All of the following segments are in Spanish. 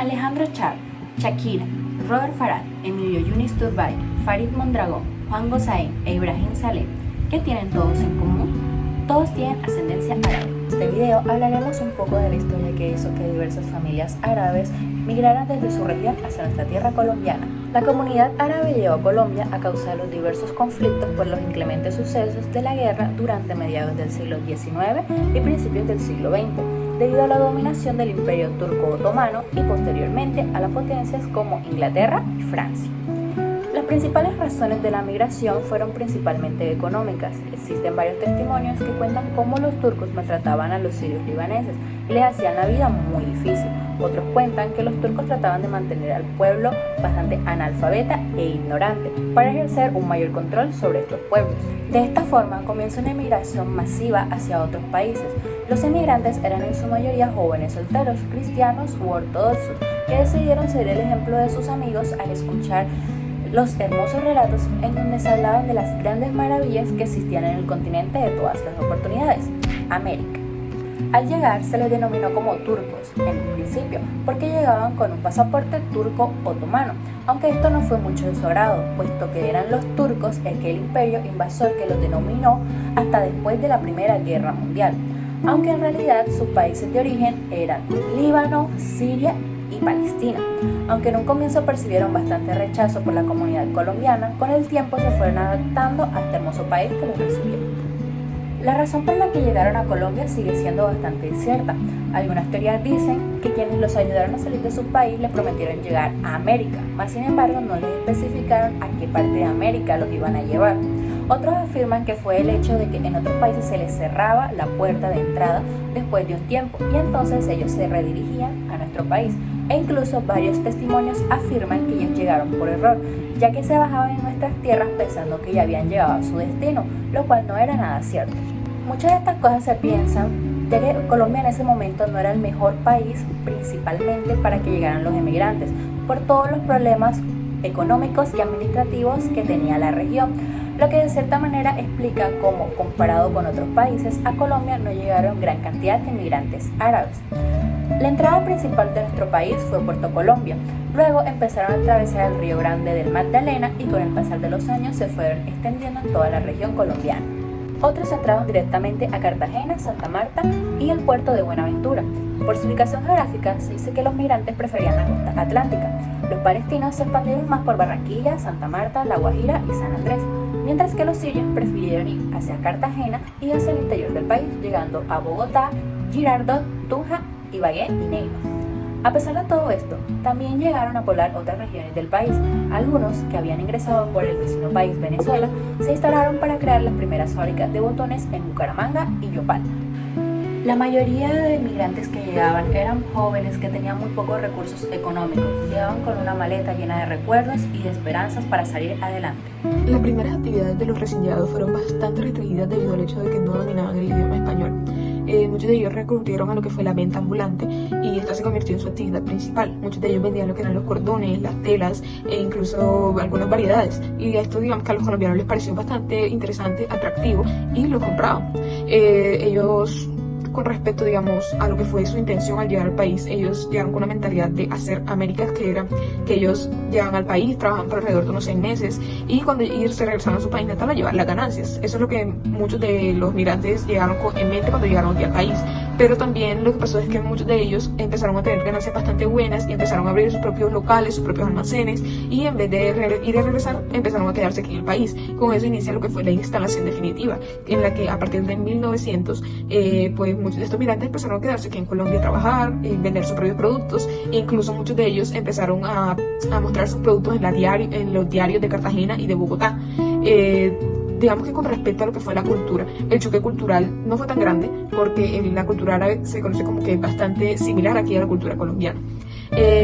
Alejandro Char, Shakira, Robert Farah, Emilio Yunis Turbay, Farid Mondragón, Juan Gosaín e Ibrahim Saleh. ¿Qué tienen todos en común? Todos tienen ascendencia árabe. En este video hablaremos un poco de la historia que hizo que diversas familias árabes migraran desde su región hacia nuestra tierra colombiana. La comunidad árabe llegó a Colombia a causa de los diversos conflictos por los inclementes sucesos de la guerra durante mediados del siglo XIX y principios del siglo XX, debido a la dominación del Imperio Turco Otomano y posteriormente a las potencias como Inglaterra y Francia. Las principales razones de la migración fueron principalmente económicas. Existen varios testimonios que cuentan cómo los turcos maltrataban a los sirios libaneses y les hacían la vida muy difícil. Otros cuentan que los turcos trataban de mantener al pueblo bastante analfabeta e ignorante para ejercer un mayor control sobre estos pueblos. De esta forma comienza una emigración masiva hacia otros países. Los emigrantes eran en su mayoría jóvenes solteros, cristianos u ortodoxos, que decidieron seguir el ejemplo de sus amigos al escuchar los hermosos relatos en donde se hablaban de las grandes maravillas que existían en el continente de todas las oportunidades, América. Al llegar se les denominó como turcos en un principio, porque llegaban con un pasaporte turco-otomano, aunque esto no fue mucho de su agrado, puesto que eran los turcos aquel imperio invasor que los denominó hasta después de la Primera Guerra Mundial, aunque en realidad sus países de origen eran Líbano, Siria y Palestina. Aunque en un comienzo percibieron bastante rechazo por la comunidad colombiana, con el tiempo se fueron adaptando a este hermoso país que los recibió. La razón por la que llegaron a Colombia sigue siendo bastante incierta. Algunas teorías dicen que quienes los ayudaron a salir de su país les prometieron llegar a América, mas sin embargo no les especificaron a qué parte de América los iban a llevar. Otros afirman que fue el hecho de que en otros países se les cerraba la puerta de entrada después de un tiempo y entonces ellos se redirigían a nuestro país. E incluso varios testimonios afirman que ellos llegaron por error, ya que se bajaban en nuestras tierras pensando que ya habían llegado a su destino, lo cual no era nada cierto. Muchas de estas cosas se piensan, ya que Colombia en ese momento no era el mejor país principalmente para que llegaran los emigrantes, por todos los problemas económicos y administrativos que tenía la región, lo que de cierta manera explica cómo, comparado con otros países, a Colombia no llegaron gran cantidad de inmigrantes árabes. La entrada principal de nuestro país fue Puerto Colombia, luego empezaron a atravesar el Río Grande del Magdalena y con el pasar de los años se fueron extendiendo en toda la región colombiana. Otros entraron directamente a Cartagena, Santa Marta y el puerto de Buenaventura. Por su ubicación geográfica se dice que los migrantes preferían la costa atlántica. Los palestinos se expandieron más por Barranquilla, Santa Marta, La Guajira y San Andrés, mientras que los sirios prefirieron ir hacia Cartagena y hacia el interior del país, llegando a Bogotá, Girardot, Tunja, Ibagué y Neiva. A pesar de todo esto, también llegaron a poblar otras regiones del país. Algunos, que habían ingresado por el vecino país Venezuela, se instalaron para crear las primeras fábricas de botones en Bucaramanga y Yopal. La mayoría de migrantes que llegaban eran jóvenes que tenían muy pocos recursos económicos, llegaban con una maleta llena de recuerdos y de esperanzas para salir adelante. Las primeras actividades de los recién llegados fueron bastante restringidas debido al hecho de que no dominaban el idioma español. Muchos de ellos recurrieron a lo que fue la venta ambulante y esta se convirtió en su actividad principal. Muchos de ellos vendían lo que eran los cordones, las telas e incluso algunas variedades. Y esto, digamos que a los colombianos les pareció bastante interesante, atractivo y lo compraban. Ellos, con respecto, digamos, a lo que fue su intención al llegar al país, ellos llegaron con una mentalidad de hacer Américas, que era que ellos llegaban al país, trabajaban por alrededor de unos 6 meses y cuando se regresaban a su país natal a llevar las ganancias. Eso es lo que muchos de los migrantes llegaron en mente cuando llegaron aquí al país. Pero también lo que pasó es que muchos de ellos empezaron a tener ganancias bastante buenas y empezaron a abrir sus propios locales, sus propios almacenes y en vez de ir a regresar, empezaron a quedarse aquí en el país. Con eso inicia lo que fue la instalación definitiva, en la que a partir de 1900, pues muchos de estos migrantes empezaron a quedarse aquí en Colombia a trabajar, vender sus propios productos e incluso muchos de ellos empezaron a mostrar sus productos en los diarios de Cartagena y de Bogotá. Digamos que con respecto a lo que fue la cultura, el choque cultural no fue tan grande porque la cultura árabe se conoce como que bastante similar aquí a la cultura colombiana.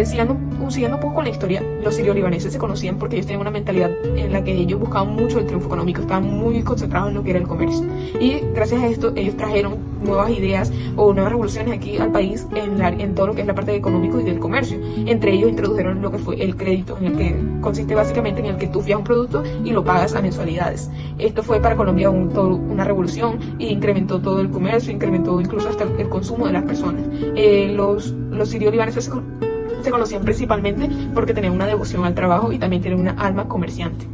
Siguiendo un poco con la historia, los sirio-libaneses se conocían porque ellos tenían una mentalidad en la que ellos buscaban mucho el triunfo económico, estaban muy concentrados en lo que era el comercio. Y gracias a esto, ellos trajeron nuevas ideas o nuevas revoluciones aquí al país en todo lo que es la parte económica y del comercio. Entre ellos introdujeron lo que fue el crédito, en el que consiste básicamente en el que tú fías un producto y lo pagas a mensualidades. Esto fue para Colombia una revolución y incrementó todo el comercio, incrementó incluso hasta el consumo de las personas. Los sirio-libaneses se conocían principalmente porque tenían una devoción al trabajo y también tienen una alma comerciante.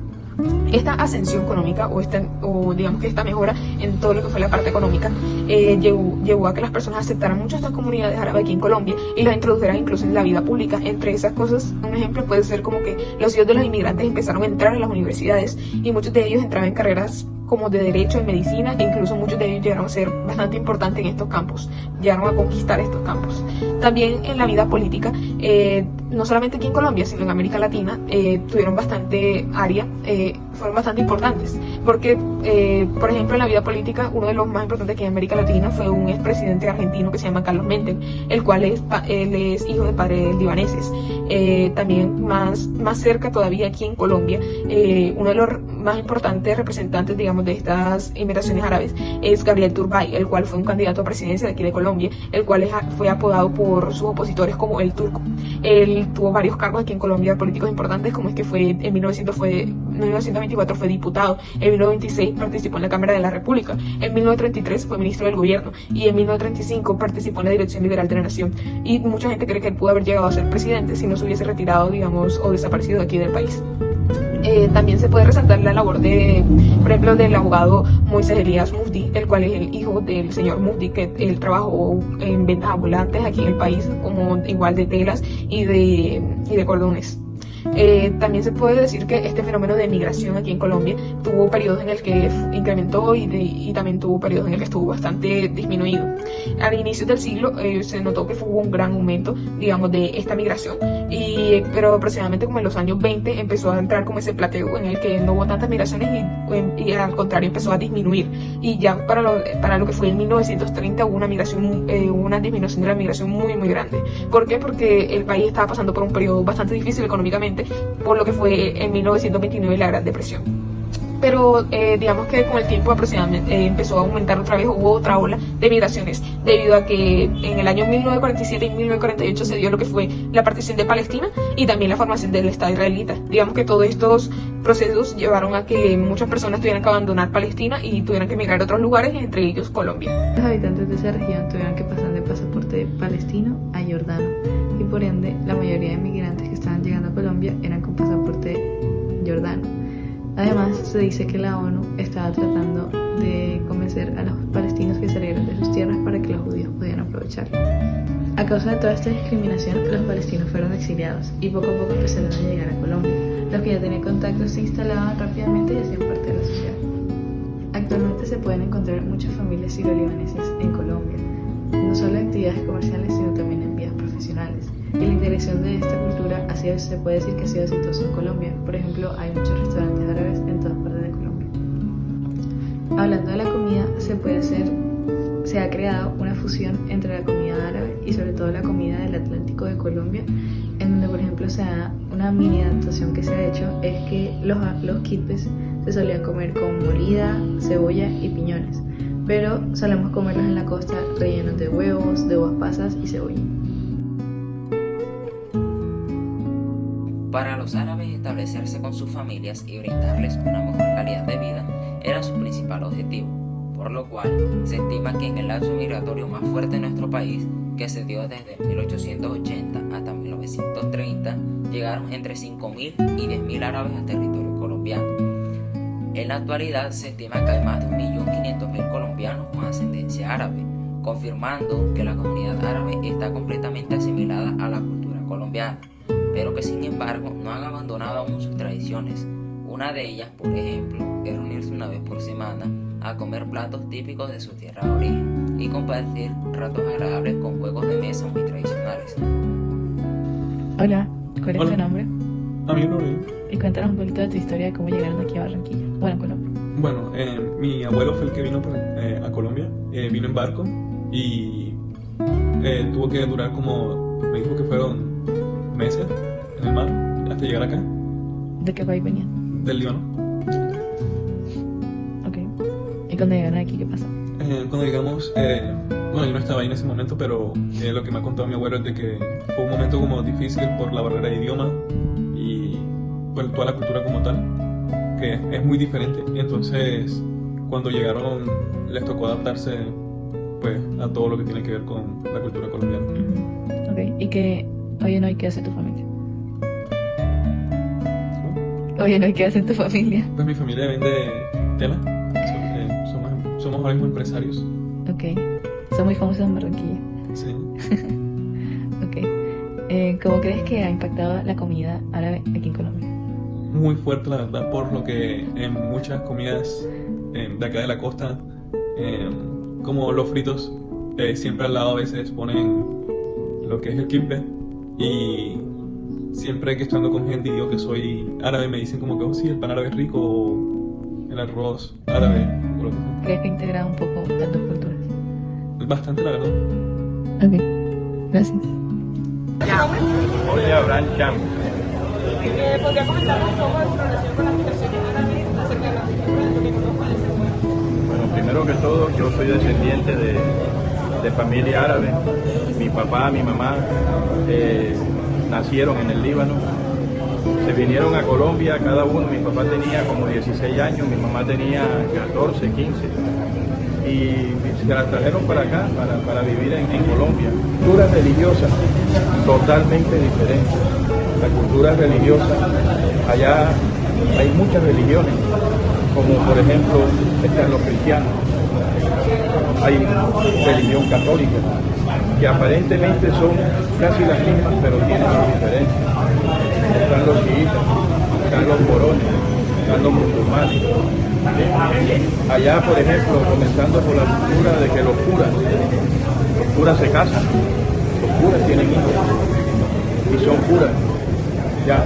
Esta ascensión económica o digamos que esta mejora en todo lo que fue la parte económica llevó a que las personas aceptaran mucho estas comunidades árabes aquí en Colombia y las introdujeran incluso en la vida pública. Entre esas cosas, un ejemplo puede ser como que los hijos de los inmigrantes empezaron a entrar a las universidades y muchos de ellos entraban en carreras como de derecho, en medicina, e incluso muchos de ellos llegaron a ser bastante importantes en estos campos, llegaron a conquistar estos campos. También en la vida política, no solamente aquí en Colombia, sino en América Latina, tuvieron bastante área, fueron bastante importantes, porque, por ejemplo, en la vida política, uno de los más importantes aquí en América Latina fue un expresidente argentino que se llama Carlos Menem, el cual él es hijo de padres libaneses. También más cerca todavía aquí en Colombia, uno de los más importantes representantes, digamos, de estas inmigraciones árabes es Gabriel Turbay, el cual fue un candidato a presidencia de aquí de Colombia, el cual fue apodado por sus opositores como el Turco. Él tuvo varios cargos aquí en Colombia políticos importantes, como es que en 1924 fue diputado, en 1926 participó en la Cámara de la República, en 1933 fue ministro del gobierno y en 1935 participó en la Dirección Liberal de la Nación. Y mucha gente cree que él pudo haber llegado a ser presidente si no se hubiese retirado, digamos, o desaparecido de aquí del país. También se puede resaltar la labor por ejemplo, del abogado Moisés Elías Mufti, el cual es el hijo del señor Mufti, que él trabajó en ventas ambulantes aquí en el país, como igual de telas y de cordones. También se puede decir que este fenómeno de migración aquí en Colombia tuvo periodos en el que incrementó y también tuvo periodos en el que estuvo bastante disminuido. Al inicio del siglo se notó que hubo un gran aumento, digamos, de esta migración, pero aproximadamente como en los años 20 empezó a entrar como ese plateo en el que no hubo tantas migraciones y al contrario empezó a disminuir. Y ya para lo que fue en 1930 hubo una disminución de la migración muy muy grande. ¿Por qué? Porque el país estaba pasando por un periodo bastante difícil económicamente, por lo que fue en 1929 la Gran Depresión. Pero digamos que con el tiempo aproximadamente empezó a aumentar otra vez, hubo otra ola de migraciones, debido a que en el año 1947 y 1948 se dio lo que fue la partición de Palestina y también la formación del Estado israelita. Digamos que todos estos procesos llevaron a que muchas personas tuvieran que abandonar Palestina y tuvieran que emigrar a otros lugares, entre ellos Colombia. Los habitantes de esa región tuvieron que pasar de pasaporte palestino a jordano y por ende la mayoría de migrantes que estaban llegando a Colombia eran con pasaporte jordano. Además, se dice que la ONU estaba tratando de convencer a los palestinos que salieran de sus tierras para que los judíos pudieran aprovecharlo. A causa de toda esta discriminación, los palestinos fueron exiliados y poco a poco empezaron a llegar a Colombia. Los que ya tenían contactos se instalaban rápidamente y hacían parte de la sociedad. Actualmente se pueden encontrar muchas familias siro-libanesas en Colombia, no solo en actividades comerciales, sino también en vidas profesionales. Y la integración de esta cultura se puede decir que ha sido exitosa en Colombia. Por ejemplo, hay muchos restaurantes árabes en todas partes de Colombia. Hablando de la comida, se ha creado una fusión entre la comida árabe y sobre todo la comida del Atlántico de Colombia, en donde por ejemplo una mini adaptación que se ha hecho es que los quipes se solían comer con molida, cebolla y piñones, pero solemos comerlos en la costa rellenos de huevos, de uvas pasas y cebolla. Para los árabes, establecerse con sus familias y brindarles una mejor calidad de vida era su principal objetivo, por lo cual se estima que en el lapso migratorio más fuerte de nuestro país, que se dio desde 1880 hasta 1930, llegaron entre 5.000 y 10.000 árabes al territorio colombiano. En la actualidad se estima que hay más de 1.500.000 colombianos con ascendencia árabe, confirmando que la comunidad árabe está completamente asimilada a la cultura colombiana, pero que sin embargo no han abandonado aún sus tradiciones. Una de ellas, por ejemplo, es reunirse una vez por semana a comer platos típicos de su tierra de origen y compartir ratos agradables con juegos de mesa muy tradicionales. Hola, ¿cuál es tu nombre? A mí no me. Y cuéntanos un poquito de tu historia de cómo llegaron aquí a Barranquilla, bueno, Colombia. Bueno, mi abuelo fue el que vino a Colombia, vino en barco y tuvo que durar me dijo que fueron meses en el mar hasta llegar acá. ¿De qué país venían? Del Líbano. Ok. ¿Y cuando llegaron aquí qué pasó? Cuando llegamos, bueno, yo no estaba ahí en ese momento, pero lo que me ha contado mi abuelo es de que fue un momento como difícil por la barrera de idioma y por toda la cultura como tal, que es muy diferente. Entonces, cuando llegaron, les tocó adaptarse pues a todo lo que tiene que ver con la cultura colombiana. Ok. ¿Y qué Oye, no, ¿y qué hace tu familia? Oye, no, ¿y qué hace tu familia? Pues mi familia vende tela. Somos ahora mismo empresarios. Ok. Son muy famosos en Barranquilla. Sí. Ok. ¿Cómo crees que ha impactado la comida árabe aquí en Colombia? Muy fuerte, la verdad, por lo que en muchas comidas de acá de la costa, como los fritos, siempre al lado a veces ponen lo que es el kibbeh, y siempre que estando con gente y digo que soy árabe me dicen como que, oh sí, el pan árabe es rico, o el arroz árabe, o lo que sea. ¿Crees que ha integrado un poco las dos culturas? Bastante, la verdad. Ok. Gracias. Oye, Abraham Cham. ¿Podría comentarnos un poco de su relación con la migración árabe acerca de la cultura que conozco? Bueno, primero que todo, yo soy descendiente de familia árabe. Mi papá, mi mamá nacieron en el Líbano. Se vinieron a Colombia cada uno. Mi papá tenía como 16 años, mi mamá tenía 14, 15. Y se la trajeron para acá, para vivir en Colombia. Cultura religiosa totalmente diferente. La cultura religiosa, allá hay muchas religiones, como por ejemplo están los cristianos, hay religión católica, que aparentemente son casi las mismas, pero tienen sus diferencias. Están los chiitas, están los morones, están los musulmanes. Allá, por ejemplo, comenzando por la cultura de que los curas se casan, los curas tienen hijos y son curas. Ya.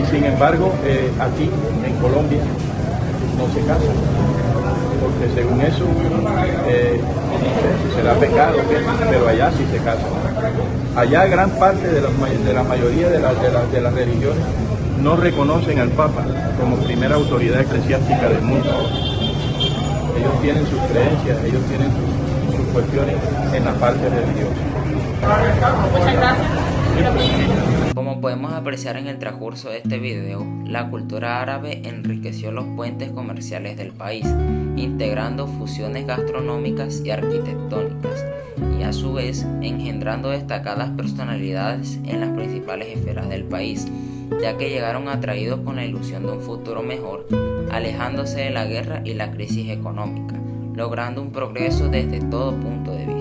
Y sin embargo, aquí en Colombia no se casan, porque según eso, no sé si será pecado, pero allá sí se casan. Allá gran parte de la mayoría de las religiones no reconocen al Papa como primera autoridad eclesiástica del mundo. Ellos tienen sus creencias, ellos tienen sus cuestiones en la parte religiosa. Muchas gracias. Como podemos apreciar en el transcurso de este video, la cultura árabe enriqueció los puentes comerciales del país, integrando fusiones gastronómicas y arquitectónicas, y a su vez engendrando destacadas personalidades en las principales esferas del país, ya que llegaron atraídos con la ilusión de un futuro mejor, alejándose de la guerra y la crisis económica, logrando un progreso desde todo punto de vista.